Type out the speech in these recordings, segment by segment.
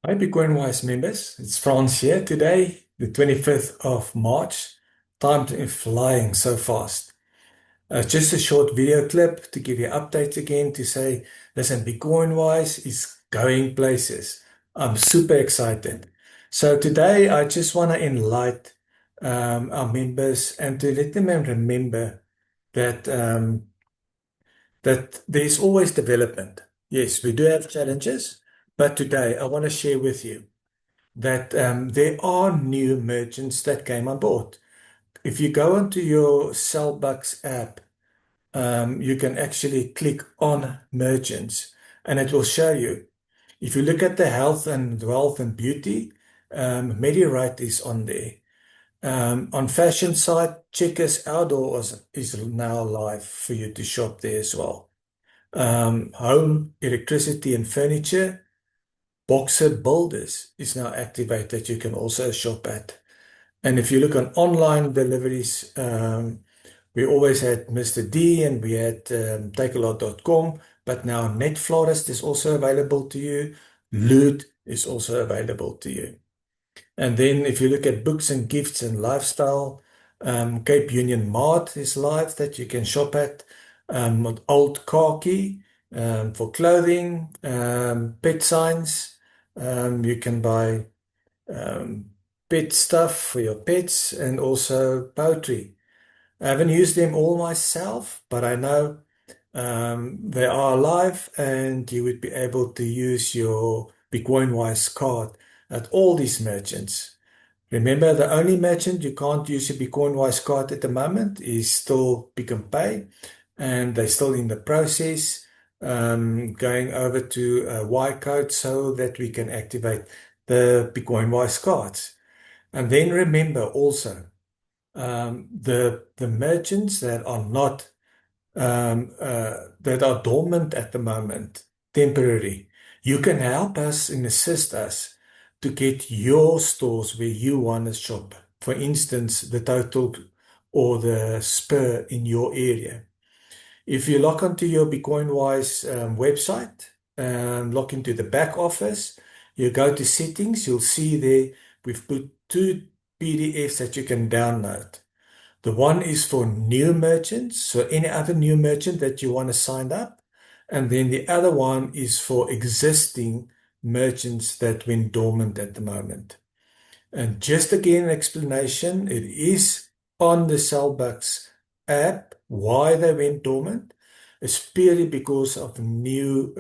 Hi, Bitcoin Wise members. It's Franz here today, the 25th of March. Time is flying so fast. Just a short video clip to give you updates again to say, listen, Bitcoin Wise is going places. I'm super excited. So today I just want to enlighten our members and to let them remember that that there's always development. Yes, we do have challenges, but today I want to share with you that there are new merchants that came on board. If you go into your Cellbucks app, you can actually click on merchants and it will show you. If you look at the health and wealth and beauty, MediRite is on there. On fashion site, Checkers Outdoors is now live for you to shop there as well. Home, electricity and furniture, Boxer Builders is now activated. You can also shop at. And if you look on online deliveries, we always had Mr. D and we had takealot.com, but now NetFlorist is also available to you. Loot is also available to you. And then if you look at books and gifts and lifestyle, Cape Union Mart is live that you can shop at. Old Khaki for clothing, pet signs. You can buy um, pet stuff for your pets and also poultry. I haven't used them all myself, but I know they are live and you would be able to use your Bitcoin-wise card at all these merchants. Remember, the only merchant you can't use your Bitcoin-wise card at the moment is still Pick n Pay, and they're still in the process going over to Y code so that we can activate the Bitcoin-wise cards. And then remember also the merchants that are not that are dormant at the moment, temporary. You can help us and assist us to get your stores where you want to shop. For instance, the Total or the Spur in your area. If you log onto your Bitcoin-wise website, log into the back office, you go to settings, you'll see there we've put two PDFs that you can download. The one is for new merchants, so any other new merchant that you want to sign up. And then the other one is for existing merchants that went dormant at the moment. And just again, an explanation, it is on the Cellbucks app why they went dormant. It's purely because of new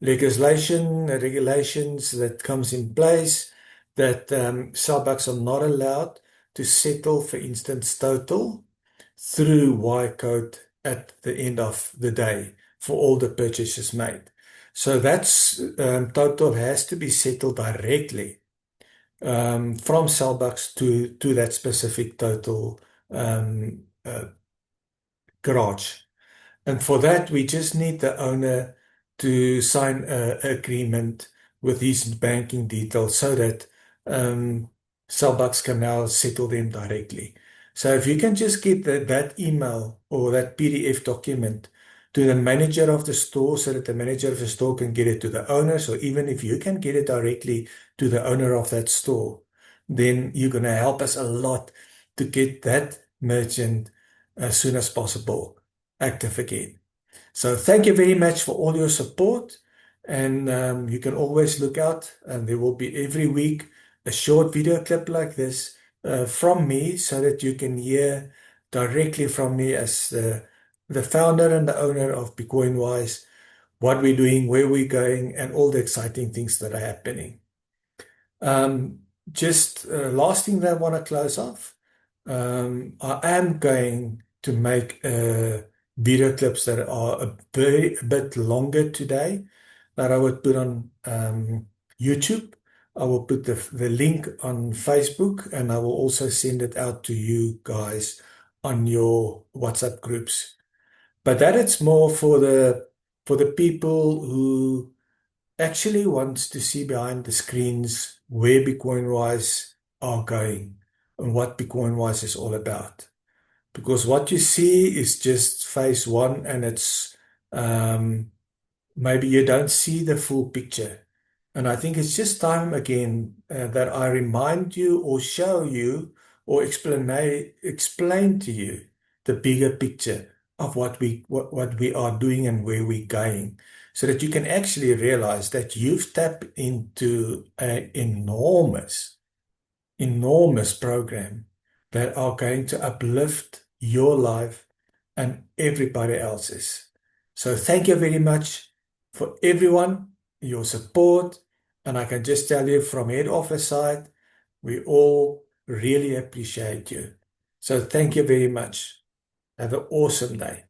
regulations that comes in place that Cellbucks are not allowed to settle, for instance, Total through Y code at the end of the day for all the purchases made. So that's Total has to be settled directly from Cellbucks to that specific Total garage. And for that, we just need the owner to sign an agreement with his banking details so that Cellbucks can now settle them directly. So if you can just get that email or that PDF document to the manager of the store so that the manager of the store can get it to the owners, or even if you can get it directly to the owner of that store, then you're going to help us a lot to get that merchant as soon as possible active again. So thank you very much for all your support. And you can always look out, and there will be every week a short video clip like this from me so that you can hear directly from me as the founder and the owner of Bitcoin Wise, what we're doing, where we're going, and all the exciting things that are happening. Just last thing that I want to close off. I am going to make video clips that are a bit longer today that I would put on YouTube. I will put the link on Facebook and I will also send it out to you guys on your WhatsApp groups. But that it's more for the people who actually wants to see behind the screens where Bitcoin Wise are going and what Bitcoin Wise is all about. Because what you see is just phase one and it's maybe you don't see the full picture. And I think it's just time again that I remind you or show you or explain to you the bigger picture of what we are doing and where we're going, so that you can actually realize that you've tapped into an enormous program that are going to uplift your life and everybody else's. So thank you very much for everyone, your support. And I can just tell you from head office side, we all really appreciate you. So thank you very much. Have an awesome day.